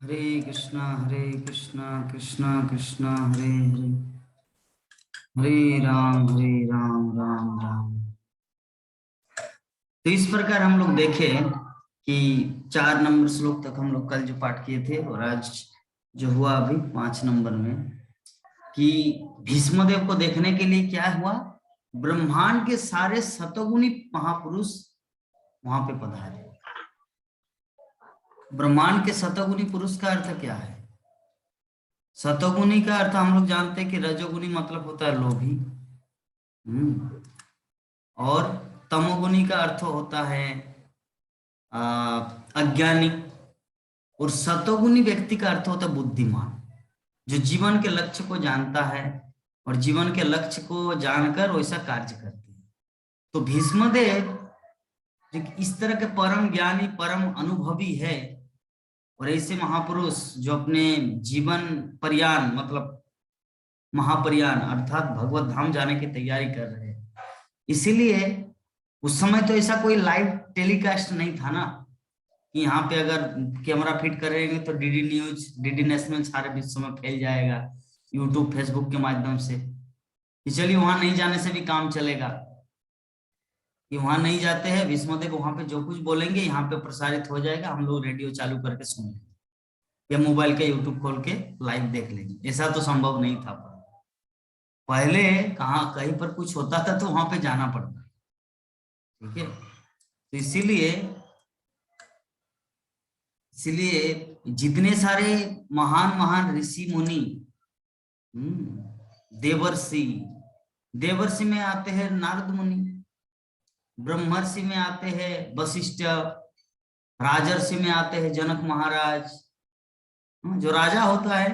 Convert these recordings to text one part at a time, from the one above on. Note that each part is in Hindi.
हरे कृष्णा कृष्णा कृष्णा हरे हरे, हरे राम राम राम। तो इस प्रकार हम लोग देखें कि 4 नंबर श्लोक तक हम लोग कल जो पाठ किए थे, और आज जो हुआ अभी 5 नंबर में, कि भीष्मदेव को देखने के लिए क्या हुआ, ब्रह्मांड के सारे शतगुणी महापुरुष वहां पे पधारे। ब्रह्मांड के शतगुणी पुरुष का अर्थ क्या है? शतगुणी का अर्थ हम लोग जानते हैं कि रजोगुणी मतलब होता है लोभी, और तमोगुणी का अर्थ होता है अज्ञानी, और शतगुणी व्यक्ति का अर्थ होता है बुद्धिमान, जो जीवन के लक्ष्य को जानता है और जीवन के लक्ष्य को जानकर वैसा कार्य करते हैं। तो भीष्मदेव जो इस तरह के परम ज्ञानी परम अनुभवी है, और ऐसे महापुरुष जो अपने जीवन पर्यान मतलब महापर्यान अर्थात भगवत धाम जाने की तैयारी कर रहे हैं। इसीलिए उस समय तो ऐसा कोई लाइव टेलीकास्ट नहीं था ना, कि यहाँ पे अगर कैमरा फिट करेंगे तो डीडी न्यूज डीडी नेशनल सारे विश्व में फैल जाएगा, यूट्यूब फेसबुक के माध्यम से, कि चलिए वहां नहीं जाने से भी काम चलेगा, कि वहां नहीं जाते हैं भीष्मदेव, वहां पे जो कुछ बोलेंगे यहाँ पे प्रसारित हो जाएगा, हम लोग रेडियो चालू करके सुन लेंगे या मोबाइल के यूट्यूब खोल के लाइव देख लेंगे। ऐसा तो संभव नहीं था। पहले कहाँ कहीं पर कुछ होता था तो वहां पे जाना पड़ता, ठीक है। तो इसीलिए जितने सारे महान महान ऋषि मुनि, देवर्षि, देवर्षि में आते हैं नारद मुनि, ब्रह्मर्षि में आते हैं वशिष्ठ, राजर्षि में आते हैं जनक महाराज, जो राजा होता है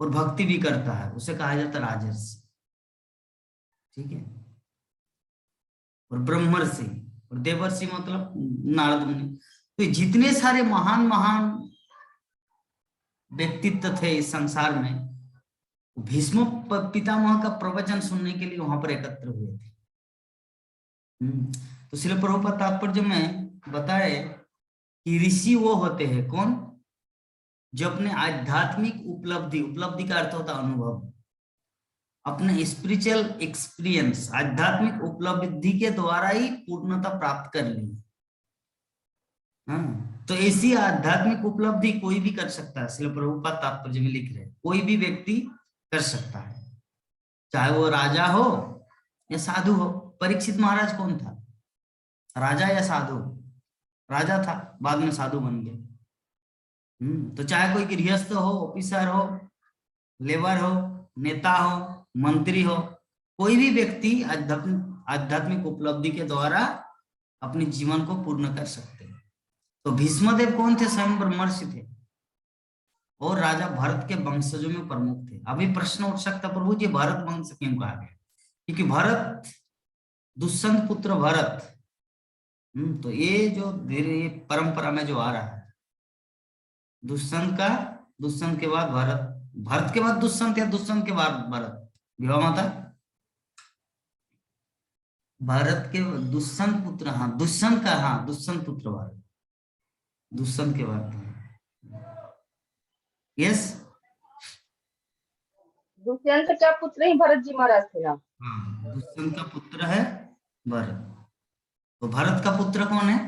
और भक्ति भी करता है उसे कहा जाता है राजर्षि, ठीक है। और ब्रह्मर्षि और देवर्षि मतलब नारद मुनि। तो जितने सारे महान महान व्यक्तित्व थे इस संसार में, भीष्म पितामह का प्रवचन सुनने के लिए वहां पर एकत्र हुए थे। तो श्रील प्रभुपाद तात्पर्य में बताए कि ऋषि वो होते हैं कौन, जो अपने आध्यात्मिक उपलब्धि, उपलब्धि का अर्थ होता है अनुभव, अपने स्पिरिचुअल एक्सपीरियंस आध्यात्मिक उपलब्धि के द्वारा ही पूर्णता प्राप्त कर ली। तो ऐसी आध्यात्मिक उपलब्धि कोई भी कर सकता है, श्रील प्रभुपाद तात्पर्य में लिख रहे हैं, कोई भी व्यक्ति कर सकता है, चाहे वो राजा हो या साधु हो। परीक्षित महाराज कौन था, राजा या साधु? राजा था, बाद में साधु बन गए। तो चाहे कोई गृहस्थ हो, ऑफिसर हो, लेबर हो, नेता हो, मंत्री हो, कोई भी व्यक्ति आध्यात्मिक उपलब्धि के द्वारा अपने जीवन को पूर्ण कर सकते हैं। तो भीष्मदेव कौन थे? स्वयं ब्रह्मर्षि थे और राजा भरत के वंशजों में प्रमुख थे। अभी प्रश्न उठ सकता, प्रभु जी भरत वंश क्यों कहा गया? क्योंकि भरत, दुष्यंत पुत्र भरत, तो ये जो धीरे परंपरा में जो आ रहा है, दुष्यंत के बाद भरत, भरत के बाद दुष्यंत या दुष्यंत के बाद भरत, विवाह माता भरत के दुष्यंत पुत्र, हाँ दुष्यंत का, हाँ दुष्यंत पुत्र भरत, दुष्यंत के बाद, यस दुष्यंत का पुत्र ही भरत जी महाराज थे ना? हाँ, दुष्यंत का पुत्र है भरत। तो भरत का पुत्र कौन है?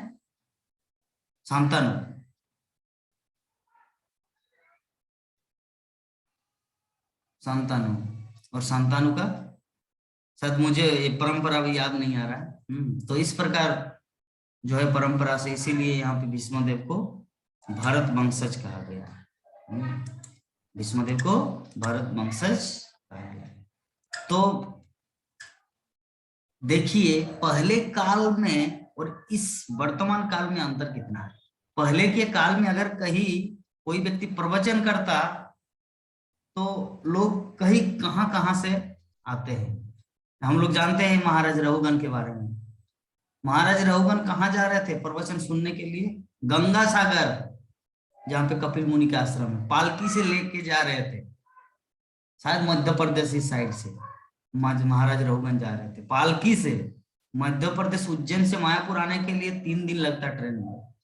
शांतनु। शांतनु, और शांतनु का शायद मुझे ये परंपरा भी याद नहीं आ रहा है। तो इस प्रकार जो है परंपरा से, इसीलिए यहाँ पे भीष्मदेव को भरत वंशज कहा गया। भीष्मदेव को भरत वंशज कहा गया। तो देखिए पहले काल में और इस वर्तमान काल में अंतर कितना है। पहले के काल में अगर कहीं कोई व्यक्ति प्रवचन करता तो लोग कहीं कहां कहां से आते हैं। हम लोग जानते हैं महाराज रघुगण के बारे में। महाराज रघुगण कहाँ जा रहे थे प्रवचन सुनने के लिए? गंगा सागर, जहाँ पे कपिल मुनि का आश्रम है, पालकी से लेके जा रहे थे, शायद मध्य प्रदेश इस साइड से महाराज रघुगण जा रहे थे पालकी से। मध्य प्रदेश उज्जैन से मायापुर आने के लिए 3 दिन लगता ट्रेन में,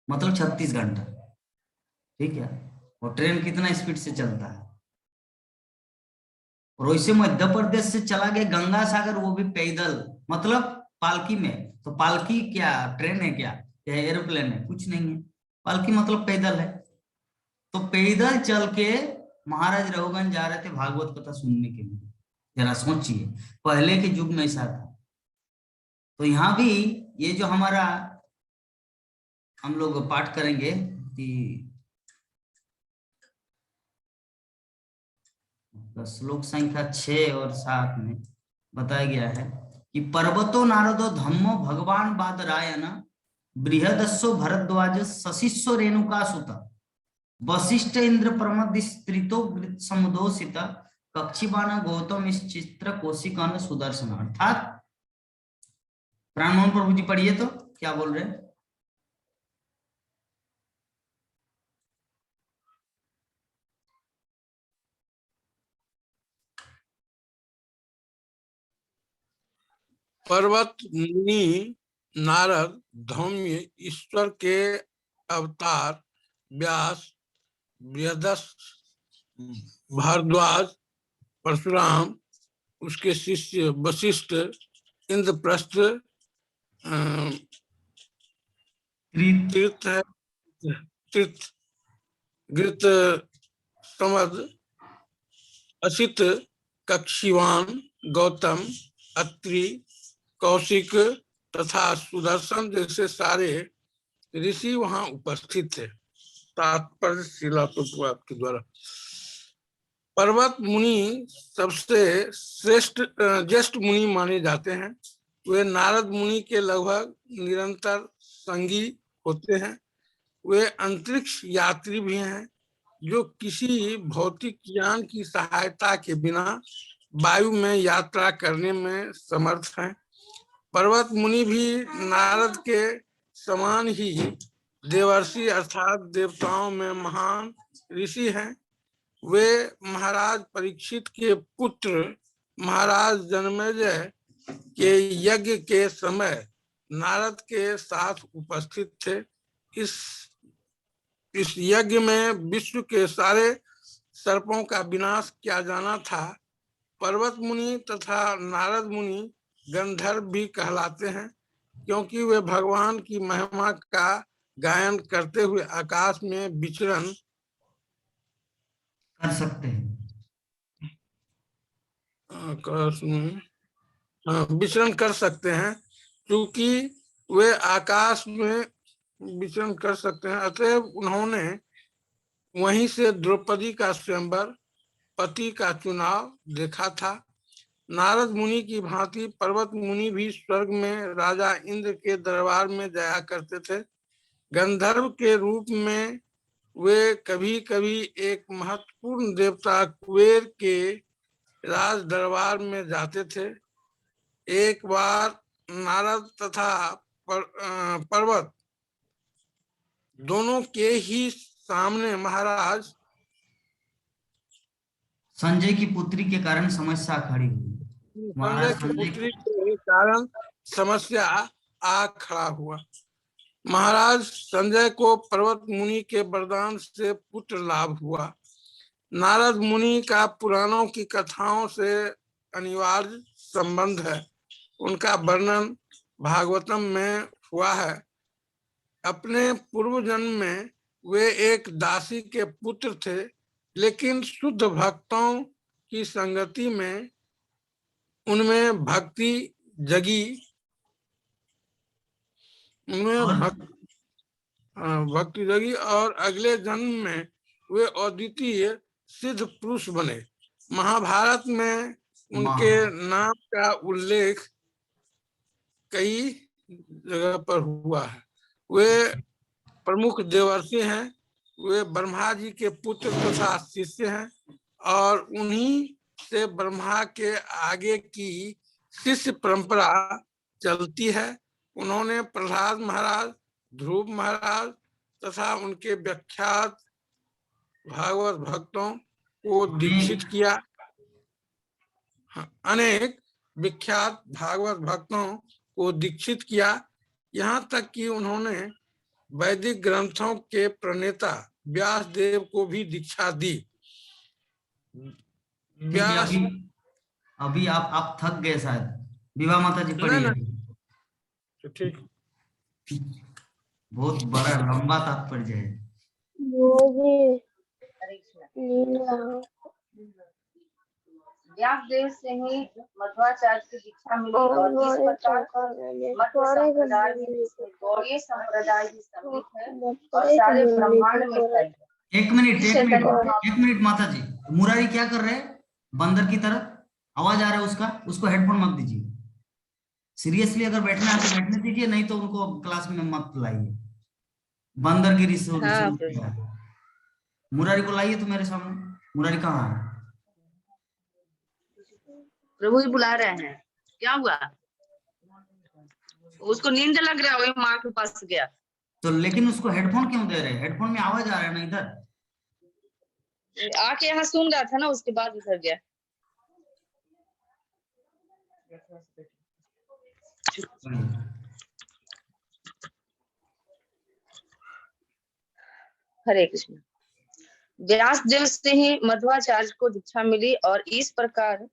मतलब 36 घंटा। ठीक है, और ट्रेन कितना स्पीड से चलता है। और वैसे मध्य प्रदेश से चला गया गंगा सागर, वो भी पैदल, मतलब पालकी में। तो पालकी क्या ट्रेन है क्या, या एरोप्लेन है? कुछ नहीं है। पालकी मतलब पैदल है। तो पैदल चल के महाराज रघुगंज जा रहे थे भागवत कथा सुनने के लिए। जरा सोचिए, पहले के युग में ऐसा था। तो यहाँ भी ये जो हमारा हम लोग पाठ करेंगे कि श्लोक संख्या 6 और 7 में बताया गया है कि पर्वतो नारदो धम्मो भगवान बादरायण बृहदस्सो भरद्वाज शशिस्व रेणुका सुत वशिष्ठ इंद्र प्रमदिस्त्रितो समुदोषित कक्षिबाण गौतम चित्र कौशिकन सुदर्शन। अर्थात प्राणमोहन प्रभु जी पढ़िए तो क्या बोल रहे हैं। पर्वत मुनि नारद धौम्य ईश्वर के अवतार व्यास बृहदस भारद्वाज परशुराम उसके शिष्य वशिष्ठ इंद्रप्रस्थ तीर्थ है तीर्थ घृत समद असित कक्षिवान गौतम अत्रि कौशिक तथा सुदर्शन जैसे सारे ऋषि वहां उपस्थित थे। तात्पर्य शिला प्रभुपाद के द्वारा। पर्वत मुनि सबसे श्रेष्ठ ज्येष्ठ मुनि माने जाते हैं। वे नारद मुनि के लगभग निरंतर संगी होते हैं। वे अंतरिक्ष यात्री भी हैं जो किसी भौतिक यान की सहायता के बिना वायु में यात्रा करने में समर्थ हैं। पर्वत मुनि भी नारद के समान ही देवर्षि अर्थात देवताओं में महान ऋषि हैं। वे महाराज परीक्षित के पुत्र महाराज जन्मेजय के यज्ञ के समय नारद के साथ उपस्थित थे। इस यज्ञ में विश्व के सारे सर्पों का विनाश किया जाना था। पर्वत मुनि तथा नारद मुनि गंधर्व भी कहलाते हैं क्योंकि वे भगवान की महिमा का गायन करते हुए आकाश में विचरण कर सकते हैं। आकाश में विचरण कर सकते हैं। क्योंकि वे आकाश में विचरण कर सकते हैं, अतएव उन्होंने वहीं से द्रौपदी का स्वयंवर पति का चुनाव देखा था। नारद मुनि की भांति पर्वत मुनि भी स्वर्ग में राजा इंद्र के दरबार में जाया करते थे। गंधर्व के रूप में वे कभी कभी एक महत्वपूर्ण देवता कुबेर के राज दरबार में जाते थे। एक बार नारद तथा पर्वत दोनों के ही सामने महाराज संजय की पुत्री के कारण समस्या खड़ी हुई। महाराज संजय की संजय पुत्री के कारण समस्या आ खड़ा हुआ। महाराज संजय को पर्वत मुनि के वरदान से पुत्र लाभ हुआ। नारद मुनि का पुराणों की कथाओं से अनिवार्य संबंध है। उनका वर्णन भागवतम में हुआ है। अपने पूर्व जन्म में वे एक दासी के पुत्र थे, लेकिन शुद्ध भक्तों की संगति में उनमें भक्ति जगी। उनमें भक्ति जगी और अगले जन्म में वे अद्वितीय सिद्ध पुरुष बने। महाभारत में उनके नाम का उल्लेख कई जगह पर हुआ है। वे प्रमुख देवर्षि हैं। वे ब्रह्मा जी के पुत्र तथा शिष्य हैं और उन्हीं से ब्रह्मा के आगे की शिष्य परंपरा चलती है। उन्होंने प्रहलाद महाराज, ध्रुव महाराज तथा उनके विख्यात भागवत भक्तों को दीक्षित किया। अनेक विख्यात भागवत भक्तों को दीक्षित किया। यहाँ तक कि उन्होंने वैदिक ग्रंथों के प्रणेता व्यास देव को भी दीक्षा दी। ठीक है, व्यास अभी अभी आप थक गए शायद। विवाह माता जी ना पढ़िए। तो ठीक। बहुत बड़ा लंबा तात्पर्य है। हरे कृष्ण। व्यास देव से ही मध्वाचार्य की दीक्षा मिली और इस प्रकार मध्व संप्रदाय जिसमें गौड़ीय संप्रदाय भी सम्मिलित है और सारे ब्रह्मांड में फैल गया। एक मिनट जिस एक मिनट चैतन्य एक मिनट माता जी, मुरारी क्या कर रहे हैं? बंदर की तरह आवाज आ रहा है उसका, उसको हेडफोन मत दीजिए। सीरियसली अगर बैठना है तो बैठने दीजिए, नहीं तो उनको क्लास में मत लाइए। बंदरगिरी शुरू हाँ किया है। मुरारी को लाइए तो मेरे सामने। मुरारी कहाँ है? प्रभु जी बुला रहे हैं। क्या हुआ? उसको नींद लग रहा है, वही माँ के पास गया। तो लेकिन उसको हेडफोन क्यों दे रहे हैं? हेडफोन में आवाज आ रहा है ना इधर। आके यहाँ सुन रहा था ना, उसके बाद उधर गया। हरे कृष्ण। व्यास देव से ही मध्वाचार्य को दीक्षा मिली और इस प्रकार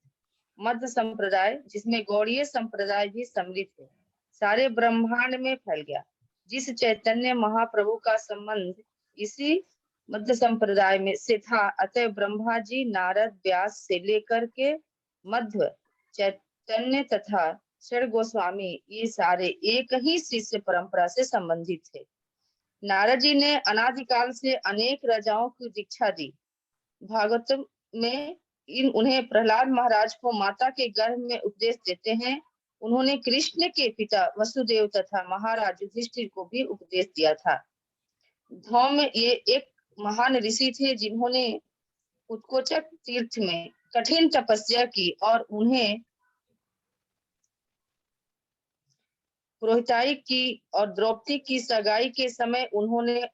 मध्य संप्रदाय जिसमें गौड़ीय संप्रदाय भी सम्मिलित है सारे ब्रह्मांड में फैल गया। जिस चैतन्य महाप्रभु का संबंध इसी मध्य संप्रदाय में से था, अतः ब्रह्मा जी, नारद, व्यास से लेकर के मध्व चैतन्य तथा षड गोस्वामी ये सारे एक ही शिष्य परंपरा से संबंधित थे। नारद जी ने अनादिकाल से अनेक राजाओं की दीक्षा दी। भागवत में उन्हें प्रहलाद महाराज को माता के गर्भ में उपदेश देते हैं। उन्होंने कृष्ण के पिता वसुदेव तथा महाराज युधिष्ठिर को भी उपदेश दिया था। धौम ये एक महान ऋषि थे जिन्होंने उत्कोचक तीर्थ में कठिन तपस्या की और उन्हें पुरोहिताई की और द्रौपदी की सगाई के समय उन्होंने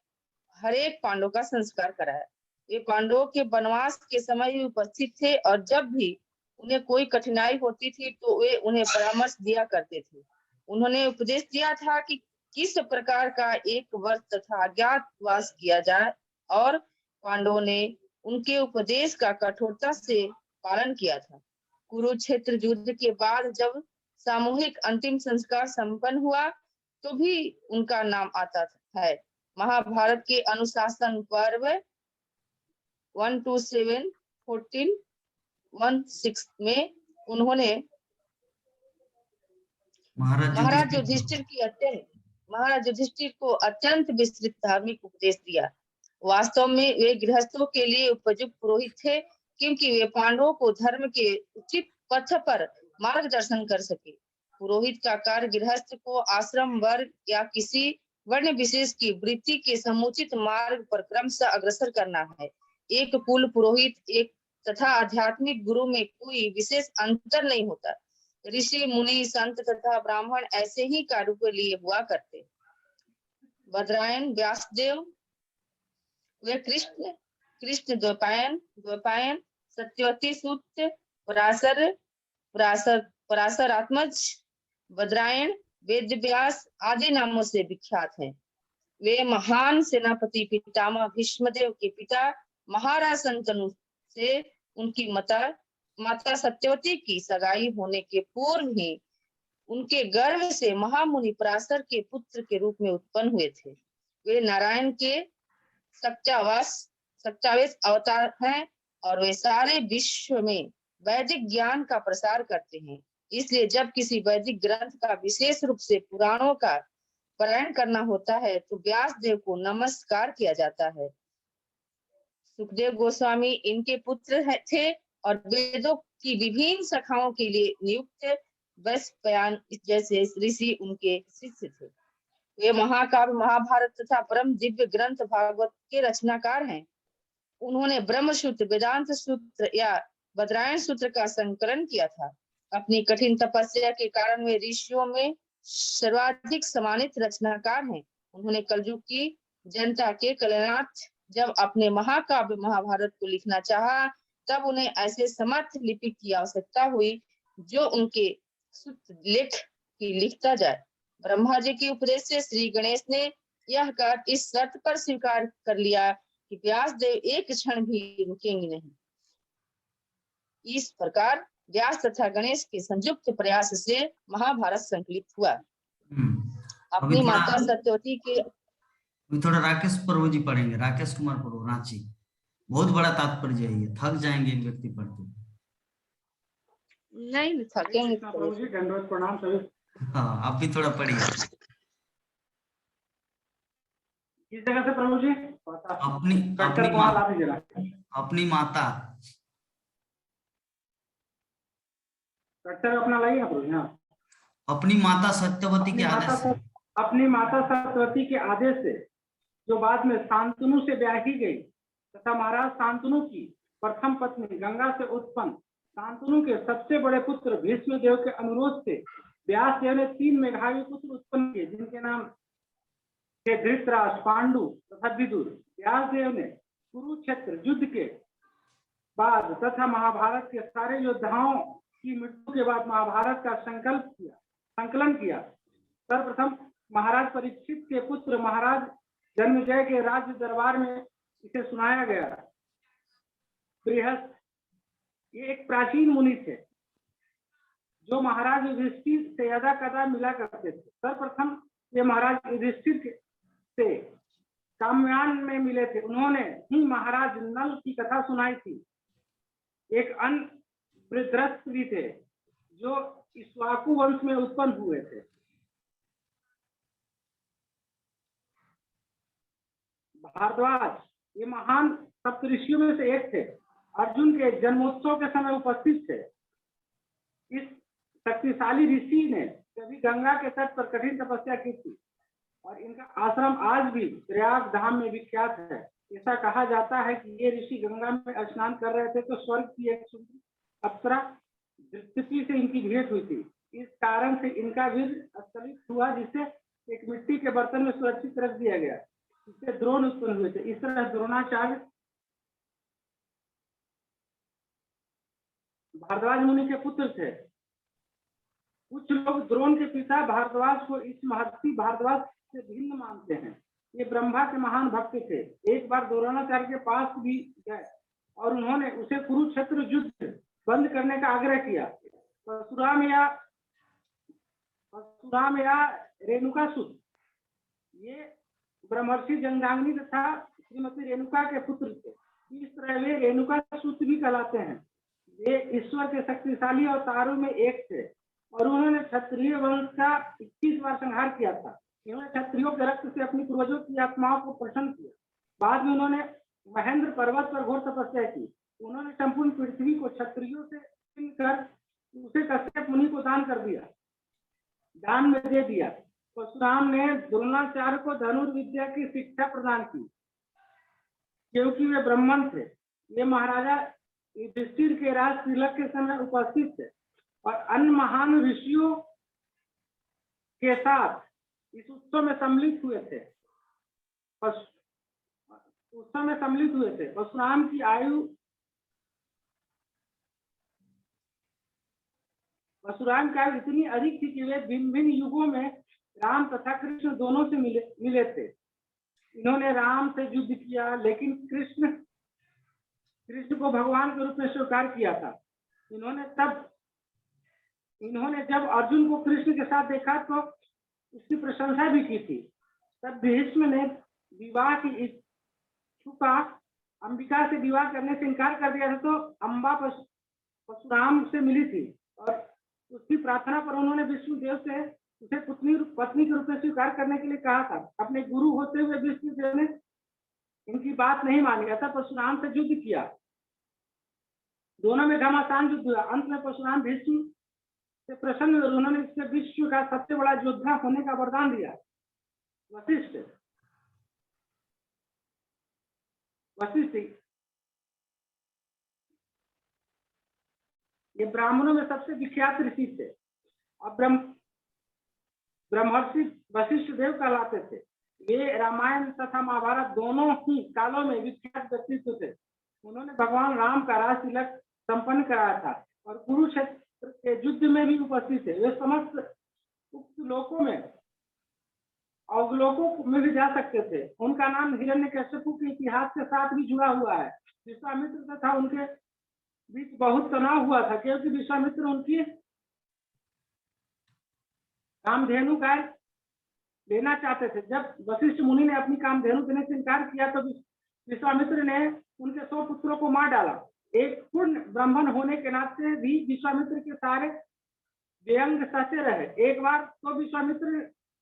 हर एक पांडव का संस्कार कराया। वे पांडवों के वनवास के समय भी उपस्थित थे और जब भी उन्हें कोई कठिनाई होती थी तो वे उन्हें परामर्श दिया करते थे। उन्होंने उपदेश दिया था कि किस प्रकार का एक वर्ष तथा अज्ञातवास किया जाए और पांडवों ने उनके उपदेश का कठोरता से पालन किया था। कुरुक्षेत्र युद्ध के बाद जब सामूहिक अंतिम संस्कार संपन्न हुआ तो भी उनका नाम आता है। महाभारत के अनुशासन पर्व 127:14-16 में उन्होंने महाराज युधिष्ठिर को अत्यंत विस्तृत धार्मिक उपदेश दिया। वास्तव में वे गृहस्थों के लिए उपयुक्त पुरोहित थे क्योंकि वे पांडवों को धर्म के उचित पथ पर मार्गदर्शन कर सके। पुरोहित का कार्य गृहस्थ को आश्रम वर्ग या किसी वर्ण विशेष की वृत्ति के समुचित मार्ग पर क्रमशः अग्रसर करना है। एक कुल पुरोहित एक तथा आध्यात्मिक गुरु में कोई विशेष अंतर नहीं होता। ऋषि, मुनि, संत तथा ब्राह्मण ऐसे ही कार्यों के लिए हुआ करते। बद्रायन, व्यासदेव, वे कृष्ण द्वैपायन, सत्यवती सूक्त, पराशरात्मज, बद्रायण, वेद व्यास आदि नामों से विख्यात हैं। वे महान सेनापति पितामह भीष्मदेव के पिता महाराज शंतनु से उनकी माता सत्यवती की सगाई होने के पूर्व ही उनके गर्भ से महामुनि पराशर के पुत्र के रूप में उत्पन्न हुए थे। वे नारायण के सच्चावेश अवतार हैं और वे सारे विश्व में वैदिक ज्ञान का प्रसार करते हैं। इसलिए जब किसी वैदिक ग्रंथ का विशेष रूप से पुराणों का पारायण करना होता है तो व्यास देव को नमस्कार किया जाता है। सुखदेव गोस्वामी इनके पुत्र थे और वेदों की विभिन्न शाखाओं के लिए नियुक्त वैश्वपायन जैसे ऋषि उनके शिष्य थे। वे महाकाव्य महाभारत तथा परम दिव्य ग्रंथ भागवत के रचनाकार हैं। उन्होंने ब्रह्म सूत्र, वेदांत सूत्र या बद्रायण सूत्र का संकलन किया था। अपनी कठिन तपस्या के कारण वे ऋषियों में सर्वाधिक सम्मानित रचनाकार हैं। उन्होंने कलयुग की जनता के कल्याणार्थ जब अपने महाकाव्य महाभारत को लिखना चाहा तब उन्हें ऐसे समर्थ लिपि की आवश्यकता हुई जो उनके लेख की लिखता जाए। ब्रह्मा जी के उपदेश से श्री गणेश ने यह कार्य इस शर्त पर स्वीकार कर लिया कि व्यासदेव एक क्षण भी रुकेंगे नहीं। इस प्रकार व्यास तथा गणेश के संयुक्त प्रयास से महाभारत संकलित हुआ। अपनी अभी माता थोड़ा सत्यवती के अभी थोड़ा राकेश प्रभु जी पढ़ेंगे, राकेश कुमार प्रभु, रांची। बहुत बड़ा तात्पर्य है ये, थक जाएंगे एक व्यक्ति पढ़ते। नहीं थकेंगे प्रभु जी, दंडवत प्रणाम सभी। हाँ, आप भी थोड़ा पढ़िए। किस जगह से प्रभु जी? अपनी कट्टर को वहां ला दीजिएगा। अपनी माता, कट्टर अपना लाइए ना प्रभु जी। हाँ, अपनी माता सत्यवती के आदेश से, अपनी माता सत्यवती के आदेश से जो बाद में शांतनु से ब्याही गई तथा महाराज शांतनु की प्रथम पत्नी गंगा से उत्पन्न शांतनु के सबसे बड़े पुत्र भीष्म देव के अनुरोध से व्यास देव ने 3 मेधावी पुत्र उत्पन्न किए, जिनके नाम थे धृतराष्ट्र, पांडु तथा विदुर। व्यास देव ने कुरुक्षेत्र युद्ध के बाद तथा महाभारत के सारे योद्धाओं की मृत्यु के बाद महाभारत का संकलन किया। सर्वप्रथम महाराज परीक्षित के पुत्र महाराज जन्मेजय के राज्य दरबार में इसे सुनाया गया। बृहस्पति ये एक प्राचीन मुनि थे जो महाराज युधिष्ठिर से यदा कदा मिला करते थे। सर्वप्रथम ये महाराज युधिष्ठिर से काम्यान में मिले थे। उन्होंने ही महाराज नल की कथा सुनाई थी। एक अन्य वृद्धस्थ भी थे जो इक्ष्वाकु वंश में उत्पन्न हुए थे। भारद्वाज ये महान सप्तऋषियों में से एक थे। अर्जुन के जन्मोत्सव के समय उपस्थित थे। इस शक्तिशाली ऋषि ने कभी गंगा के तट पर कठिन तपस्या की थी और इनका आश्रम आज भी प्रयाग धाम में विख्यात है। ऐसा कहा जाता है कि ये ऋषि गंगा में स्नान कर रहे थे तो स्वर्ग की एक सुंदर अप्सरा धृति से इनकी भेंट हुई थी। इस कारण से इनका वीर स्खलित हुआ, जिसे एक मिट्टी के बर्तन में सुरक्षित रख दिया गया। इससे द्रोण उत्पन्न हुए थे। इस तरह द्रोणाचार्य भारद्वाज मुनि के पुत्र थे। कुछ लोग द्रोण के पिता भारद्वाज को इस महर्षि भारद्वाज से भिन्न मानते हैं। ये ब्रह्मा के महान भक्त थे। एक बार द्रोणाचार्य के पास भी गए और उन्होंने उसे कुरुक्षेत्र युद्ध बंद करने का आग्रह किया। परशुराम या रेणुकासुत ये ब्रह्मर्षि जमदग्नि तथा श्रीमती रेणुका के पुत्र थे। इस तरह वे रेणुकासुत भी कहलाते हैं। वे ईश्वर के शक्तिशाली अवतारों में एक थे और उन्होंने क्षत्रिय वंश का 21 बार संहार किया था। इन्होंने क्षत्रियों के रक्त से अपनी पूर्वजों की आत्माओं को प्रसन्न किया। बाद में उन्होंने महेंद्र पर्वत पर घोर तपस्या की। उन्होंने संपूर्ण पृथ्वी को क्षत्रियों से छीनकर उसे कश्यप मुनि को दान में दे दिया। परशुराम ने द्रोणाचार्य को धनुर्विद्या की शिक्षा प्रदान की क्योंकि वे ब्राह्मण थे। ये महाराजा युधिष्ठिर के राज तिलक के समय उपस्थित थे और अन्य महान ऋषियों के साथ इस उत्सव में सम्मिलित हुए थे। परशुराम की आयु इतनी अधिक थी कि वे भिन्न भिन्न युगों में राम तथा कृष्ण दोनों से मिले थे। इन्होंने राम से युद्ध किया, लेकिन कृष्ण को भगवान के रूप में स्वीकार किया था। इन्होंने जब अर्जुन को कृष्ण के साथ देखा तो उसकी प्रशंसा भी की थी। तब भीष्म ने विवाह की इच्छुका अंबिका से विवाह करने से इनकार कर दिया था, तो अंबा परशुराम से मिली थी और उसकी प्रार्थना पर उन्होंने विष्णु देव से उसे पत्नी के रूप में स्वीकार करने के लिए कहा था। अपने गुरु होते हुए विष्णु देव ने इनकी बात नहीं मानी, अतः परशुराम से युद्ध किया। दोनों में घमासान युद्ध हुआ। अंत में परशुराम भीष्म से प्रसन्न हुए। उन्होंने इससे विश्व का सबसे बड़ा योद्धा होने का वरदान दिया। वशिष्ठ ये ब्राह्मणों में सबसे विख्यात ऋषि थे और ब्रह्मर्षि वशिष्ठ देव कहलाते थे। वे रामायण तथा महाभारत दोनों ही कालों में विख्यात व्यक्तित्व थे। उन्होंने भगवान राम का राज तिलक संपन्न कराया था और कुरुक्षेत्र के युद्ध में भी उपस्थित थे। वे समस्त उक्त लोकों में अवलोकों में भी जा सकते थे। उनका नाम हिरण्यकश्यपु के इतिहास के साथ भी जुड़ा हुआ है। विश्वामित्र तथा उनके बीच बहुत तनाव हुआ था, क्योंकि विश्वामित्र उनकी कामधेनु गाय लेना चाहते थे। जब वशिष्ठ मुनि ने अपनी कामधेनु देने से इनकार किया तो विश्वामित्र ने उनके 100 पुत्रों को मार डाला। एक पूर्ण ब्राह्मण होने के नाते भी विश्वामित्र के सारे व्यंग सहते रहे। एक बार तो विश्वामित्र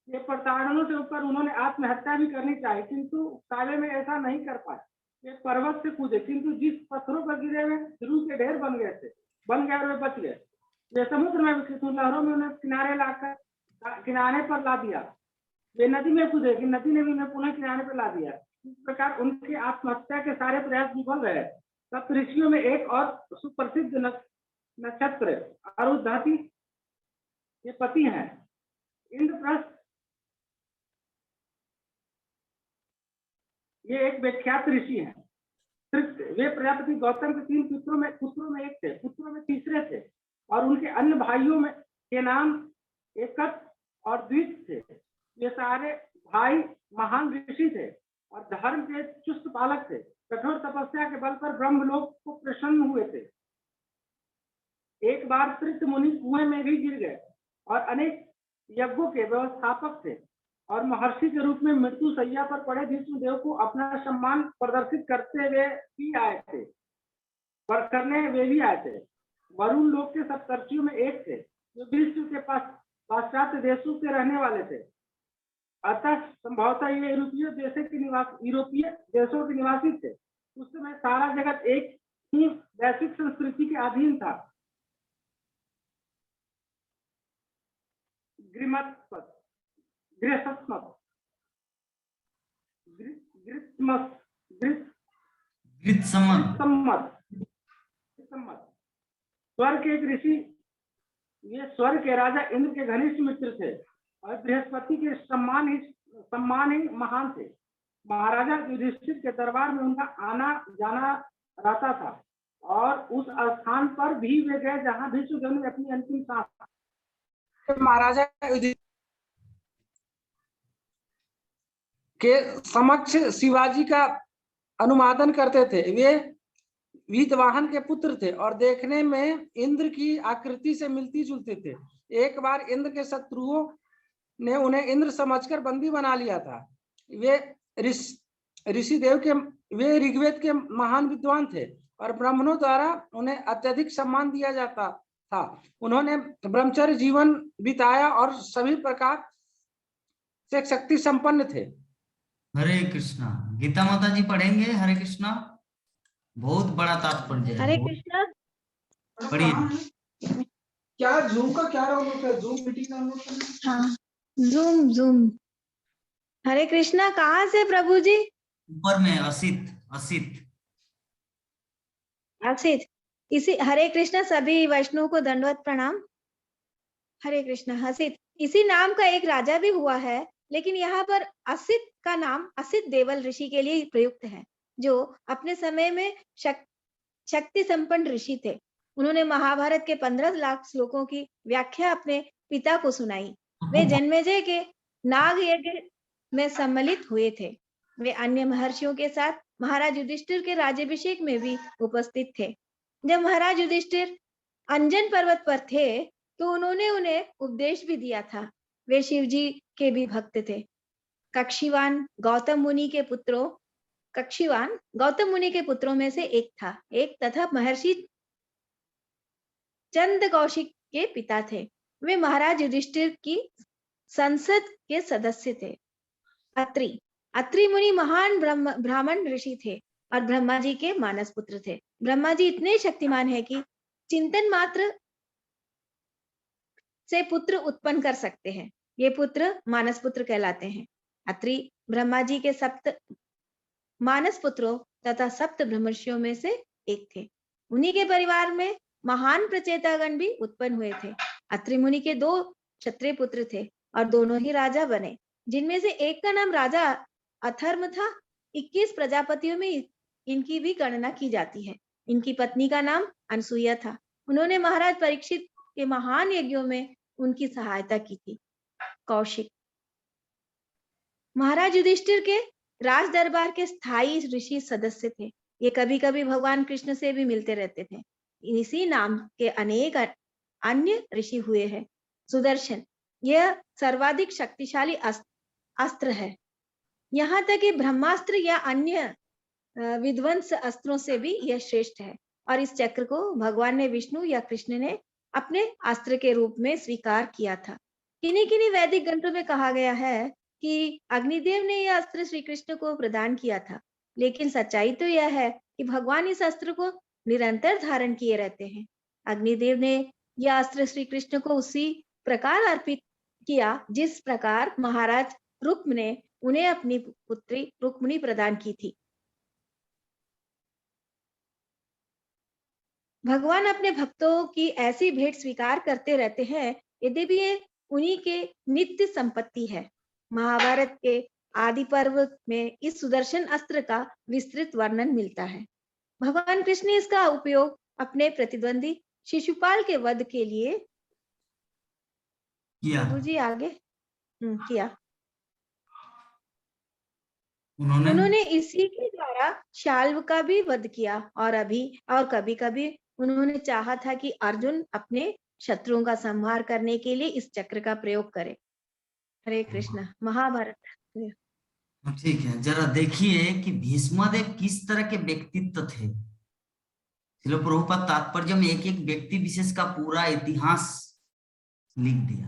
के प्रताड़नों से ऊपर उन्होंने आत्महत्या भी करनी चाहिए, किंतु काले में ऐसा नहीं कर पाए। वे पर्वत से कूदे, किंतु जिस पत्थरों पर गिरे हुए रूह के ढेर बन गए और वे बच गए। वे समुद्र में लहरों में उन्हें किनारे पर ला दिया। वे नदी में कूदे कि नदी ने भी उन्हें पुनः किनारे पर ला दिया। इस प्रकार उनकी आत्महत्या के सारे प्रयास विफल रहे। सप्त ऋषियों में एक और सुप्रसिद्ध नक्षत्र अरुंधति के पति हैं इंद्रप्रस्थ। ये एक विख्यात ऋषि हैं। वे प्रजापति गौतम के 3 पुत्रों में एक थे, पुत्रों में तीसरे थे, और उनके अन्य भाइयों में के नाम एकत और द्वित थे। ये सारे भाई महान ऋषि थे और धर्म के चुस्त पालक थे। कठोर तपस्या के बल पर ब्रह्मलोक को प्रसन्न हुए थे। एक बार त्रित मुनि कुएं में भी गिर गए और अनेक यज्ञों के व्यवस्थापक थे और महर्षि के रूप में मृत्यु शैया पर पड़े विष्णुदेव को अपना सम्मान प्रदर्शित करते हुए भी आए थे। वरुण लोक के सप्तर्षियों में एक थे, जो विष्णु के पास पाश्चात्य देशों के रहने वाले थे। अतः संभवतः ये यूरोपीय देशों के निवासी थे। उस समय सारा जगत एक ही वैश्विक संस्कृति के अधीन था। स्वर्ग के एक ऋषि, ये स्वर्ग के राजा इंद्र के घनिष्ठ मित्र थे और बृहस्पति के सम्मान ही महान थे। महाराजा युधिष्ठिर के दरबार में उनका आना जाना रहता था और उस स्थान पर भी वे गए जहां विष्णुदेव ने अपनी अंतिम सांस। महाराजा युधिष्ठिर के समक्ष शिवाजी का अनुमोदन करते थे। वे वीतवाहन के पुत्र थे और देखने में इंद्र की आकृति से मिलती जुलते थे। एक बार इंद्र के शत्रुओं ने उन्हें इंद्र समझकर बंदी बना लिया था। वे ऋग्वेद के महान विद्वान थे और ब्राह्मणों द्वारा उन्हें अत्यधिक सम्मान दिया जाता था। उन्होंने ब्रह्मचर्य जीवन बिताया और सभी प्रकार से शक्ति संपन्न थे। हरे कृष्णा। गीता माता जी पढ़ेंगे। हरे कृष्णा। बहुत बड़ा तात्पर्य है। हरे कृष्णा। पढ़िए। क्या जूम का क्या रोल होता है? जूम मीटिंग का रोल होता है? हाँ, जूम। हरे कृष्णा। कहाँ से प्रभु जी? ऊपर में असित। इसी हरे कृष्णा। सभी वैष्णव को दंडवत प्रणाम। हरे कृष्णा। हसित इसी नाम का एक राजा भी हुआ है, लेकिन यहाँ पर असित का नाम असित देवल ऋषि के लिए प्रयुक्त है, जो अपने समय में शक्ति संपन्न ऋषि थे। उन्होंने महाभारत के 15 लाख श्लोकों की व्याख्या अपने पिता को सुनाई। वे जन्मेजय के नाग यज्ञ में सम्मिलित हुए थे। वे अन्य महर्षियों के साथ महाराज युधिष्ठिर के राज्याभिषेक में भी उपस्थित थे। जब महाराज युधिष्ठिर अंजन पर्वत पर थे तो उन्होंने उन्हें उपदेश भी दिया था। वे शिव जी के भी भक्त थे। कक्षीवान गौतम मुनि के पुत्रों में से एक था। एक तथा महर्षि चंद कौशिक के पिता थे। वे महाराज युधिष्ठिर की संसद के सदस्य थे। अत्रि मुनि महान ब्राह्मण ऋषि थे और ब्रह्मा जी के मानस पुत्र थे। ब्रह्मा जी इतने शक्तिमान है कि चिंतन मात्र से पुत्र उत्पन्न कर सकते हैं। ये पुत्र मानस पुत्र कहलाते हैं। अत्रि ब्रह्मा जी के सप्त मानस पुत्रों तथा सप्त ब्रह्मर्षियों में से एक थे। उन्हीं के परिवार में महान प्रचेतागण भी उत्पन्न हुए थे। अत्रि मुनि के 2 क्षत्रिय पुत्र थे और दोनों ही राजा बने, जिनमें से एक का नाम राजा अथर्म था। 21 प्रजापतियों में इनकी भी गणना की जाती है। इनकी पत्नी का नाम अनसुईया था। उन्होंने महाराज परीक्षित के महान यज्ञों में उनकी सहायता की थी। कौशिक महाराज युधिष्ठिर के राज दरबार के स्थायी ऋषि सदस्य थे। ये कभी कभी भगवान कृष्ण से भी मिलते रहते थे। इसी नाम के अनेक अन्य ऋषि हुए हैं। सुदर्शन यह सर्वाधिक शक्तिशाली अस्त्र है। यहाँ तक कि ब्रह्मास्त्र या अन्य विध्वंस अस्त्रों से भी यह श्रेष्ठ है। और इस चक्र को भगवान ने विष्णु या कृष्ण ने अपने अस्त्र के रूप में स्वीकार किया था। किन्हीं किन्हीं वैदिक ग्रंथों में कहा गया है कि अग्निदेव ने यह अस्त्र श्री कृष्ण को प्रदान किया था, लेकिन सच्चाई तो यह है कि भगवान इस अस्त्र को निरंतर धारण किए रहते हैं। अग्निदेव ने यह अस्त्र श्री कृष्ण को उसी प्रकार अर्पित किया जिस प्रकार महाराज रुक्म ने उन्हें अपनी पुत्री रुक्मिणी प्रदान की थी। भगवान अपने भक्तों की ऐसी भेंट स्वीकार करते रहते हैं, यद्यपि ये उन्हीं के नित्य संपत्ति है। महाभारत के आदि पर्व में इस सुदर्शन अस्त्र का विस्तृत वर्णन मिलता है। भगवान कृष्ण ने इसका उपयोग अपने प्रतिद्वंदी शिशुपाल के वध के लिए किया। प्रभु जी आगे किया। उन्होंने इसी के द्वारा शाल्व का भी वध किया और कभी कभी उन्होंने चाहा था कि अर्जुन अपने शत्रुओं का संहार करने के लिए इस चक्र का प्रयोग करे। हरे कृष्ण। महाभारत। ठीक है, जरा देखिए कि भीष्मदेव किस तरह के व्यक्तित्व थे। श्रील प्रभुपाद तात्पर्य में एक एक व्यक्ति विशेष का पूरा इतिहास लिख दिया।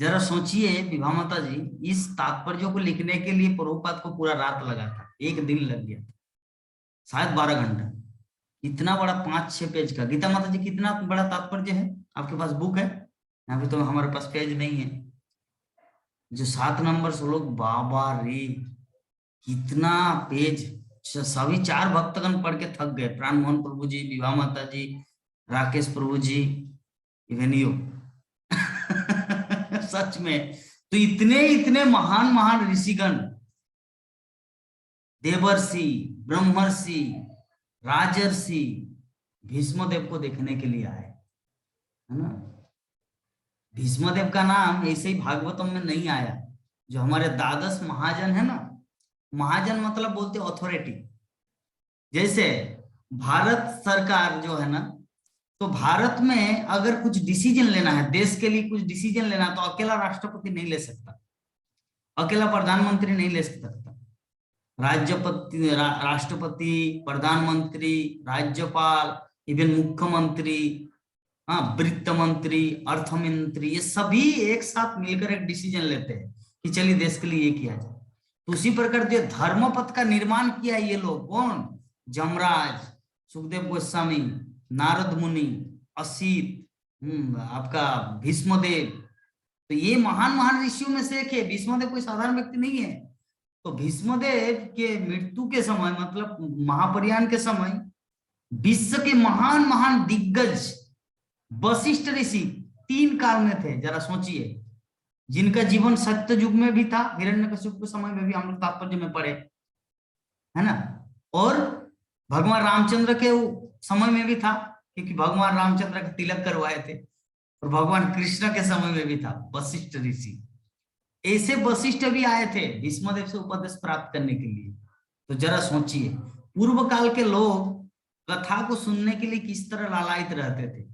जरा सोचिए विभा माता जी, इस तात्पर्य को लिखने के लिए प्रभुपाद को पूरा रात लगा था, एक दिन लग गया था, शायद 12 घंटा। इतना बड़ा 5-6 पेज का। गीता माता जी कितना बड़ा तात्पर्य है? आपके पास बुक है? यहाँ पे तो हमारे पास पेज नहीं है। जो 7 नंबर श्लोक, बाबा रे कितना पेज! सभी 4 भक्तगण पढ़ के थक गए, प्राण मोहन प्रभु जी, विभा माता जी, राकेश प्रभु जी, इवन यू सच में। तो इतने महान महान ऋषिगण, देवर्षि, ब्रह्मर्षि, राजर्षि भीष्मदेव को देखने के लिए आए, है ना। भीष्मदेव का नाम ऐसे ही भागवतम में नहीं आया। जो हमारे द्वादश महाजन है ना, महाजन मतलब बोलते अथॉरिटी। जैसे भारत सरकार जो है ना, तो भारत में अगर कुछ डिसीजन लेना है, देश के लिए कुछ डिसीजन लेना, तो अकेला राष्ट्रपति नहीं ले सकता, अकेला प्रधानमंत्री नहीं ले सकता। राज्यपति, राष्ट्रपति, प्रधानमंत्री, राज्यपाल, इवन मुख्यमंत्री, वित्त मंत्री, अर्थ मंत्री, ये सभी एक साथ मिलकर एक डिसीजन लेते हैं कि चलिए देश के लिए ये किया जाए। तो उसी प्रकार जो धर्मपथ का निर्माण किया ये लोग, कौन? जमराज, सुखदेव गोस्वामी, नारद मुनि, असित, आपका भीष्मदेव। तो ये महान महान ऋषियों में से एक है। भीष्मदेव कोई साधारण व्यक्ति नहीं है। तो भीष्मदेव के मृत्यु के समय, मतलब महापरियान के समय, विश्व के महान महान दिग्गज वशिष्ठ ऋषि 3 काल में थे। जरा सोचिए, जिनका जीवन सत्य युग में भी था, हिरण्यकशिपु के समय में भी हम लोग तात्पर्य में पढ़े, है ना, और भगवान रामचंद्र के समय में भी था, क्योंकि भगवान रामचंद्र के तिलक करवाए थे, और भगवान कृष्ण के समय में भी था वशिष्ठ ऋषि। ऐसे वशिष्ठ भी आए थे भीष्मदेव से उपदेश प्राप्त करने के लिए। तो जरा सोचिए, पूर्व काल के लोग कथा को सुनने के लिए किस तरह लालायित रहते थे।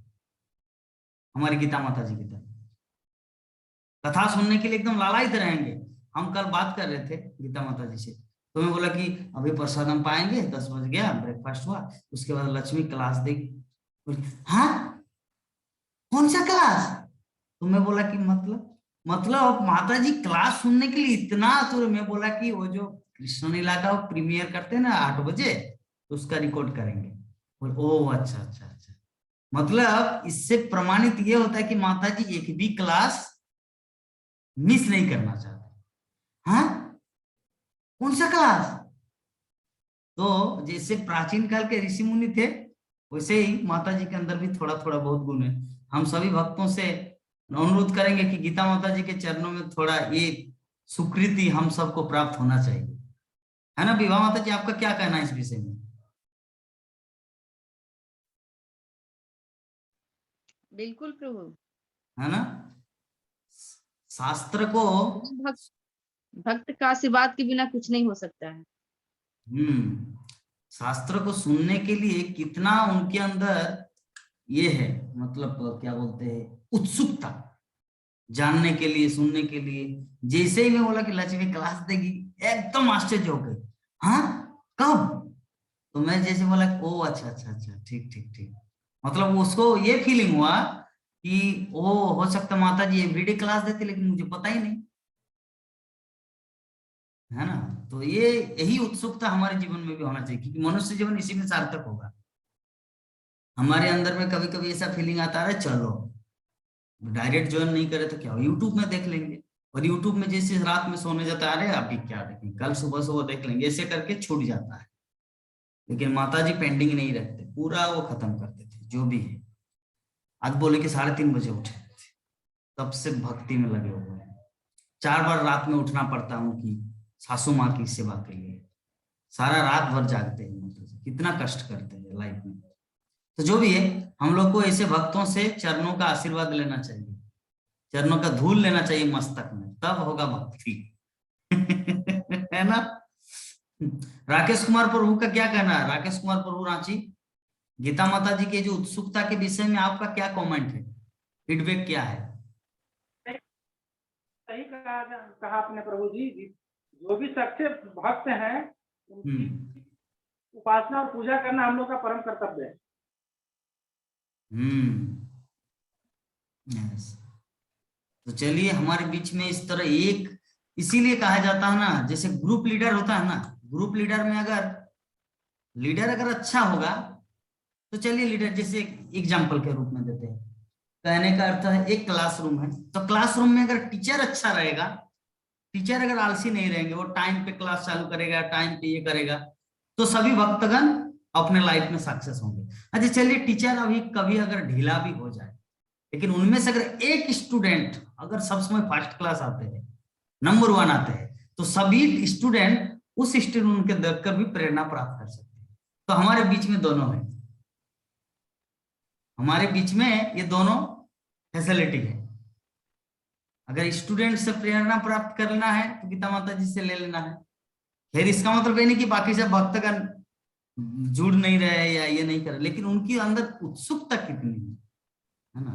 हमारी गीता माता जी की तरह कथा सुनने के लिए एकदम लालायित रहेंगे। हम कल बात कर रहे थे गीता माता जी से, तो मैं बोला कि अभी प्रसाद हम पाएंगे, 10 बज गया, ब्रेकफास्ट हुआ, उसके बाद लक्ष्मी क्लास देगी। हाँ, कौन सा क्लास? तो मैं बोला कि मतलब माता जी क्लास सुनने के लिए इतना। तो मैं बोला कि वो जो कृष्ण लीला का प्रीमियर करते हैं ना 8 बजे, तो उसका रिकॉर्ड करेंगे। ओह अच्छा अच्छा अच्छा, मतलब इससे प्रमाणित ये होता है कि माता जी एक भी क्लास मिस नहीं करना चाहते। हाँ, कौन सा क्लास? तो जैसे प्राचीन काल के ऋषि मुनि थे, वैसे ही माता जी के अंदर भी थोड़ा थोड़ा बहुत गुण है। हम सभी भक्तों से अनुरोध करेंगे कि गीता माता जी के चरणों में थोड़ा ये सुकृति हम सबको प्राप्त होना चाहिए, है ना। विभा माता जी, आपका क्या कहना है इस विषय में? बिल्कुल प्रभु, है ना। शास्त्र को भक्त का आशीर्वाद के बिना कुछ नहीं हो सकता है। शास्त्र को सुनने के लिए कितना उनके अंदर ये है, मतलब क्या बोलते हैं, उत्सुकता, जानने के लिए, सुनने के लिए। जैसे ही मैं बोला कि लक्ष्मी क्लास देगी, एकदम आश्चर्य हो गए। हाँ, कब? तो मैं जैसे बोला, ओ अच्छा अच्छा अच्छा, ठीक ठीक ठीक। मतलब उसको ये फीलिंग हुआ कि ओ हो सकता माता जी एवरीडे क्लास देती, लेकिन मुझे पता ही नहीं, है ना। तो ये यही उत्सुकता हमारे जीवन में भी होना चाहिए, क्योंकि मनुष्य जीवन इसी में सार्थक होगा। हमारे अंदर में कभी कभी ऐसा फीलिंग आता है, चलो डायरेक्ट ज्वाइन नहीं करे तो क्या हो, यूट्यूब में देख लेंगे। और यूट्यूब में जैसे रात में सोने जाता है, अरे अभी क्या देखेंगे, कल सुबह सुबह देख लेंगे, ऐसे करके छूट जाता है। लेकिन माता जी पेंडिंग नहीं रखते, पूरा वो खत्म करते थे जो भी है। आज बोले कि 3:30 बजे उठे, तब से भक्ति में लगे हुए हैं। 4 बार रात में उठना पड़ता है उनकी सासू माँ की सेवा के लिए, सारा रात भर जागते हैं, मतलब कितना कष्ट करते हैं लाइफ में। तो जो भी है, हम लोग को ऐसे भक्तों से चरणों का आशीर्वाद लेना चाहिए, चरणों का धूल लेना चाहिए मस्तक में, तब होगा भक्ति। है ना। राकेश कुमार प्रभु का क्या कहना है? राकेश कुमार प्रभु, रांची। गीता माता जी के जो उत्सुकता के विषय में आपका क्या कमेंट है, फीडबैक क्या है? सही कहा आपने प्रभु जी। जो भी सच्चे भक्त हैं, उनकी उपासना और पूजा करना हम लोग का परम कर्तव्य है। यस। तो चलिए, हमारे बीच में इस तरह एक, इसीलिए कहा जाता है ना, जैसे ग्रुप लीडर होता है ना, ग्रुप लीडर में अगर लीडर अगर अच्छा होगा तो चलिए, लीडर जैसे एग्जाम्पल के रूप में देते हैं, कहने का अर्थ है एक क्लासरूम है, तो क्लासरूम में अगर टीचर अच्छा रहेगा, टीचर अगर आलसी नहीं रहेंगे, वो टाइम पे क्लास चालू करेगा, टाइम पे ये करेगा, तो सभी भक्तगण अपने लाइफ में सक्सेस होंगे। अच्छा चलिए, टीचर अभी कभी अगर ढीला भी हो जाए, लेकिन उनमें से अगर एक स्टूडेंट अगर सब समय फर्स्ट क्लास आते हैं, नंबर 1 आते हैं, तो सभी स्टूडेंट उस स्टूडेंट के देखकर भी प्रेरणा प्राप्त कर सकते हैं। तो हमारे बीच में दोनों है, हमारे बीच में ये दोनों फैसिलिटी है। अगर स्टूडेंट से प्रेरणा प्राप्त करना है तो गीता माता जी से ले लेना है। फिर इसका मतलब ये नहीं कि बाकी सब भक्तगण जुड़ नहीं रहे या ये नहीं कर रहे, लेकिन उनकी अंदर उत्सुकता कितनी है ना।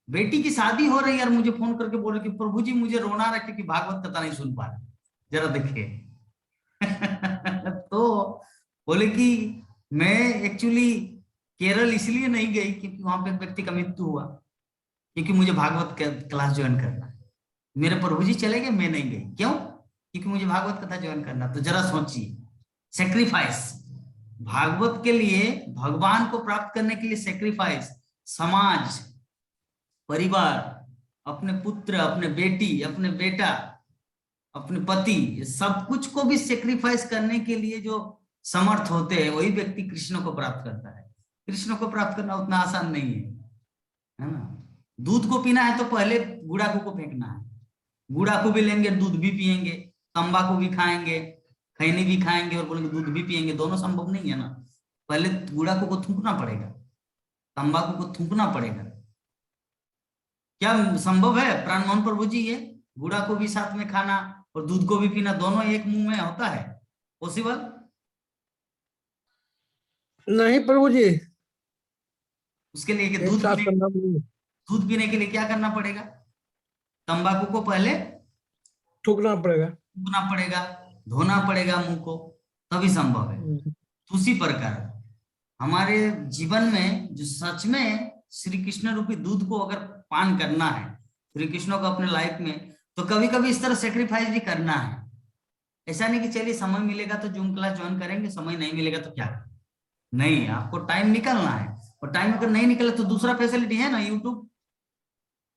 बेटी की शादी हो रही है और मुझे फोन करके बोल रहे कि प्रभु जी मुझे रोना आ रहा है क्योंकि भागवत कथा नहीं सुन पा रहे, जरा देखिए। तो बोले कि मैं एक्चुअली केरल इसलिए नहीं गई क्योंकि वहां पे एक व्यक्ति का मृत्यु हुआ, क्योंकि मुझे भागवत क्लास ज्वाइन करना है। मेरे प्रभु जी चले गए, मैं नहीं गई, क्यों? क्योंकि मुझे भागवत कथा ज्वाइन करना। तो जरा सोचिए, सेक्रीफाइस भागवत के लिए, भगवान को प्राप्त करने के लिए सेक्रीफाइस, समाज, परिवार, अपने पुत्र, अपने बेटी, अपने बेटा, अपने पति, सब कुछ को भी सेक्रीफाइस करने के लिए जो समर्थ होते हैं, वही व्यक्ति कृष्ण को प्राप्त करता है। कृष्ण को प्राप्त करना उतना आसान नहीं है ना। दूध को पीना है तो पहले गुड़ाखू को फेंकना है, गुड़ाखू भी लेंगे, दूध भी पिएंगे, तंबाकू भी खाएंगे, खैनी भी खाएंगे और बोलेंगे दूध भी पिएंगे, दोनों संभव नहीं है ना। पहले गुड़ाखू को थूकना पड़ेगा, तंबाकू को थूकना पड़ेगा। क्या संभव है प्राण मोहन प्रभु जी, ये गुड़ाखू भी साथ में खाना और दूध को भी पीना, दोनों एक मुंह में होता है पॉसिबल? नहीं प्रभु जी, उसके लिए दूध पीने के लिए क्या करना पड़ेगा? तंबाकू को पहले थूकना पड़ेगा, धोना पड़ेगा मुंह को, तभी संभव है। उसी प्रकार हमारे जीवन में जो सच में श्री कृष्ण रूपी दूध को अगर पान करना है, श्री कृष्ण को अपने लाइफ में, तो कभी कभी इस तरह सेक्रीफाइस भी करना है। ऐसा नहीं कि चलिए समय मिलेगा तो जूम क्लास ज्वाइन करेंगे, समय नहीं मिलेगा तो क्या, नहीं, आपको टाइम निकलना है। और टाइम अगर नहीं निकले तो दूसरा फैसिलिटी है ना, यूट्यूब।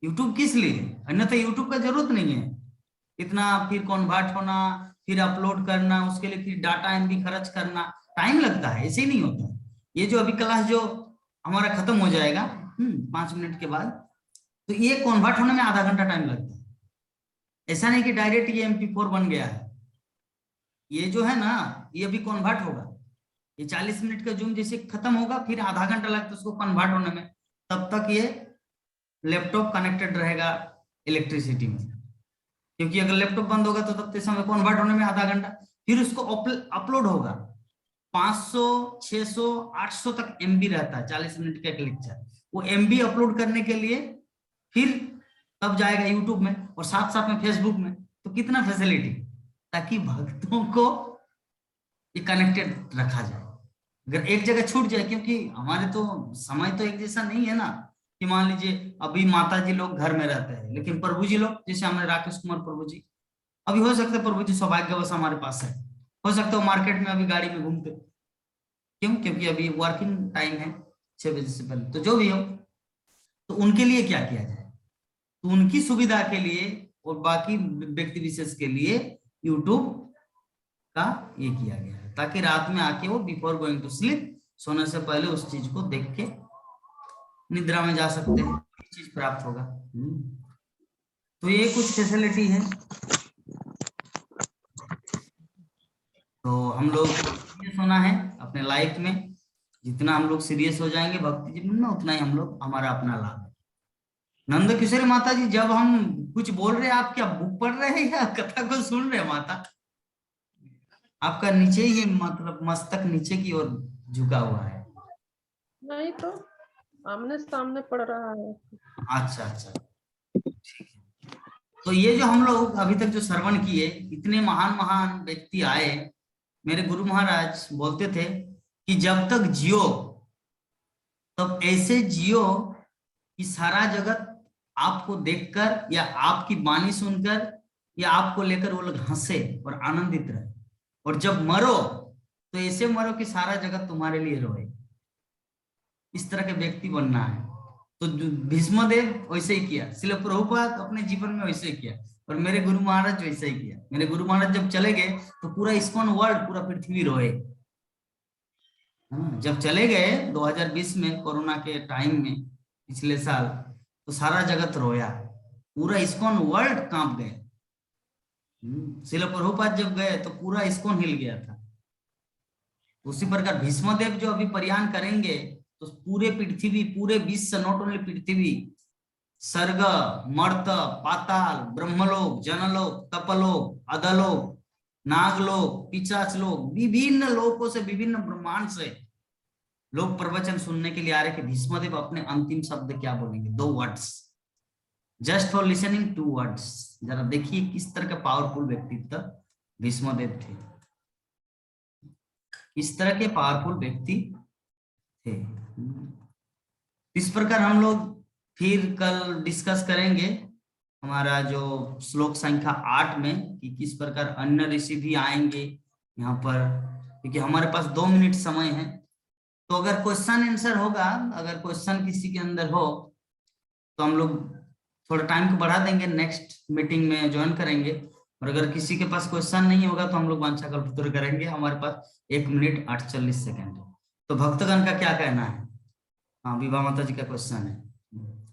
यूट्यूब किस लिए? अन्यथा यूट्यूब का जरूरत नहीं है इतना, फिर कन्वर्ट होना, फिर अपलोड करना, उसके लिए फिर डाटा एमबी खर्च करना, टाइम लगता है, ऐसे ही नहीं होता। ये जो अभी क्लास जो हमारा खत्म हो जाएगा 5 मिनट के बाद, तो ये कन्वर्ट होने में आधा घंटा टाइम लगता है। ऐसा नहीं कि डायरेक्ट ये MP4 बन गया है, ये जो है ना, ये अभी कन्वर्ट होगा। ये 40 मिनट का जूम जैसे खत्म होगा, फिर आधा घंटा लगता है उसको कन्वर्ट होने में, तब तक ये लैपटॉप कनेक्टेड रहेगा इलेक्ट्रिसिटी में। क्योंकि अगर लैपटॉप बंद होगा तो तब तक समय कन्वर्ट होने में आधा घंटा, फिर उसको अपलोड होगा। 500, 600, 800 तक MB रहता है 40 मिनट का एक लेक्चर। वो MB अपलोड करने के लिए फिर तब जाएगा यूट्यूब में और साथ साथ में फेसबुक में। तो कितना फैसिलिटी, ताकि भक्तों को ये कनेक्टेड रखा जाए। अगर एक जगह छूट जाए, क्योंकि हमारे तो समय तो एक जैसा नहीं है ना, कि मान लीजिए अभी माता जी लोग घर में रहते हैं, लेकिन प्रभु जी लोग, जैसे हमारे राकेश कुमार प्रभु जी, अभी हो सकता है प्रभु जी सौभाग्यवश हमारे पास है, हो सकता है मार्केट में अभी गाड़ी में घूमते, क्यों? क्योंकि अभी वर्किंग टाइम है 6 बजे से पहले। तो जो भी हो, तो उनके लिए क्या किया जाए? तो उनकी सुविधा के लिए और बाकी व्यक्ति विशेष के लिए यूट्यूब का ये किया गया है, ताकि रात में आके वो बिफोर गोइंग टू स्लीप, सोने से पहले उस चीज को देख के निद्रा में जा सकते हैं, चीज प्राप्त होगा। तो ये कुछ फैसिलिटी है। तो हम लोग सीरियस होना है अपने लाइफ में, जितना हम लोग सीरियस हो जाएंगे भक्ति जीवन में, उतना ही हम लोग, हमारा अपना लाभ है। नंद किशोरी माता जी, जब हम कुछ बोल रहे हैं, आप क्या बुक पढ़ रहे हैं या कथा को सुन रहे हैं? माता, आपका नीचे ही मतलब मस्तक नीचे की ओर झुका हुआ है। नहीं तो आमने सामने पड़ रहा है। अच्छा अच्छा, ठीक है। तो ये जो हम लोग अभी तक जो श्रवण किए, इतने महान महान व्यक्ति आए। मेरे गुरु महाराज बोलते थे कि जब तक जियो तब ऐसे जियो कि सारा जगत आपको देखकर या आपकी वाणी सुनकर या आपको लेकर वो लोग हंसे और आनंदित रहे, और जब मरो तो ऐसे मरो कि सारा जगत तुम्हारे लिए रोए। इस तरह के व्यक्ति बनना है। तो भीष्मदेव वैसे ही किया, श्रील प्रभुपाद अपने जीवन में वैसे ही किया, और मेरे गुरु महाराज वैसे ही किया। मेरे गुरु महाराज जब चले गए तो पूरा इस्कॉन वर्ल्ड, पूरा पृथ्वी रोए। जब चले गए 2020 में कोरोना के टाइम में, पिछले साल, तो सारा जगत रोया, पूरा इस्कॉन वर्ल्ड कांप गए। श्रील प्रभुपाद जब गए तो पूरा इस्कॉन हिल गया था। उसी प्रकार भीष्मदेव जो अभी प्रयाण करेंगे तो पूरे पृथ्वी, पूरे विश्व, नॉट ओनली पृथ्वी, स्वर्ग, मर्त, पाताल, ब्रह्मलोक, जनलोक, तपलोक, अधलोक, नागलोक, पिशाच लोक, विभिन्न लोकों से, विभिन्न ब्रह्मांड से लोग प्रवचन सुनने के लिए आ रहे कि भीष्मदेव अपने अंतिम शब्द क्या बोलेंगे। 2 words, just for listening 2 words. जरा देखिए किस तरह का पावरफुल व्यक्तित्व भीष्मदेव थे, इस तरह के पावरफुल व्यक्ति थे। इस प्रकार हम लोग फिर कल डिस्कस करेंगे हमारा जो श्लोक संख्या 8 में, कि किस प्रकार अन्य ऋषि भी आएंगे यहाँ पर, क्योंकि हमारे पास 2 मिनट समय है। तो अगर क्वेश्चन आंसर होगा, अगर क्वेश्चन किसी के अंदर हो तो हम लोग थोड़ा टाइम को बढ़ा देंगे, नेक्स्ट मीटिंग में ज्वाइन करेंगे। और अगर किसी के पास क्वेश्चन नहीं होगा तो हम लोग वांछा कल्पतरु करेंगे। हमारे पास 1 मिनट 48 सेकंड है। तो भक्तगण का क्या कहना है? हाँ, विभा माता जी का क्वेश्चन है।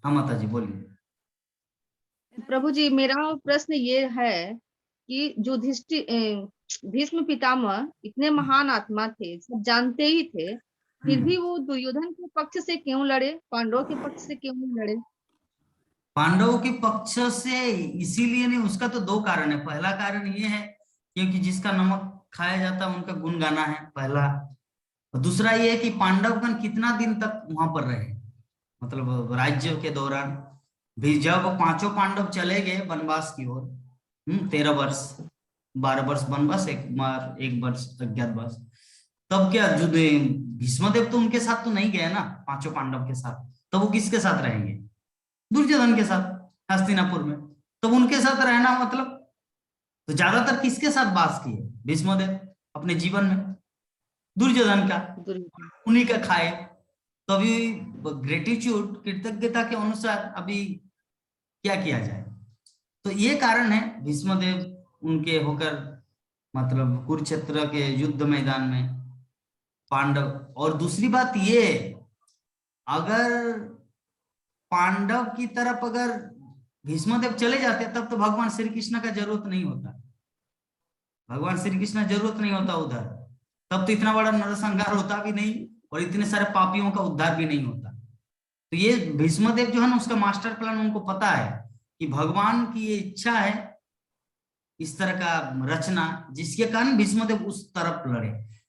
हाँ माता जी बोलिए। प्रभु जी, मेरा प्रश्न ये है कि जो भीष्म पितामह इतने महान आत्मा थे, सब जानते ही थे, फिर भी वो दुर्योधन के पक्ष से क्यों लड़े, पांडवों के पक्ष से क्यों नहीं लड़े? पांडवों के पक्ष से इसीलिए नहीं, उसका तो 2 कारण है। पहला कारण ये है क्योंकि जिसका नमक खाया जाता है उनका गुण गाना है, पहला। और दूसरा ये है कि पांडवगण कितना दिन तक वहां पर रहे, मतलब राज्य के दौरान भी। जब 5 पांडव चले गए वनवास की ओर, 13 वर्ष, 12 वर्ष वनवास, 1 वर्ष अज्ञातवास, तब क्या जो भीष्मदेव तो उनके साथ तो नहीं गए ना 5 पांडव के साथ, तो वो किसके साथ रहेंगे? दुर्योधन के साथ, हस्तिनापुर में। तो उनके साथ रहना मतलब, तो ज्यादातर किसके साथ वास किए भीष्मदेव अपने जीवन में? दुर्योधन का, उन्हीं का खाए। तो अभी ग्रेटिट्यूड, कृतज्ञता के अनुसार अभी क्या किया जाए? तो ये कारण है भीष्मदेव उनके होकर, मतलब कुरुक्षेत्र के युद्ध मैदान में पांडव। और दूसरी बात ये, अगर पांडव की तरफ अगर भीष्मदेव चले जाते तब तो भगवान श्री कृष्ण का जरूरत नहीं होता, भगवान श्री कृष्ण जरूरत नहीं होता उधर, तब तो इतना बड़ा नरसंहार होता भी नहीं और इतने सारे पापियों का उद्धार भी नहीं होता। तो ये भीष्मदेव जो है ना, उसका मास्टर प्लान उनको पता है कि भगवान की ये इच्छा है इस तरह का रचना, जिसके कारण भीष्मदेव उस तरफ लड़े।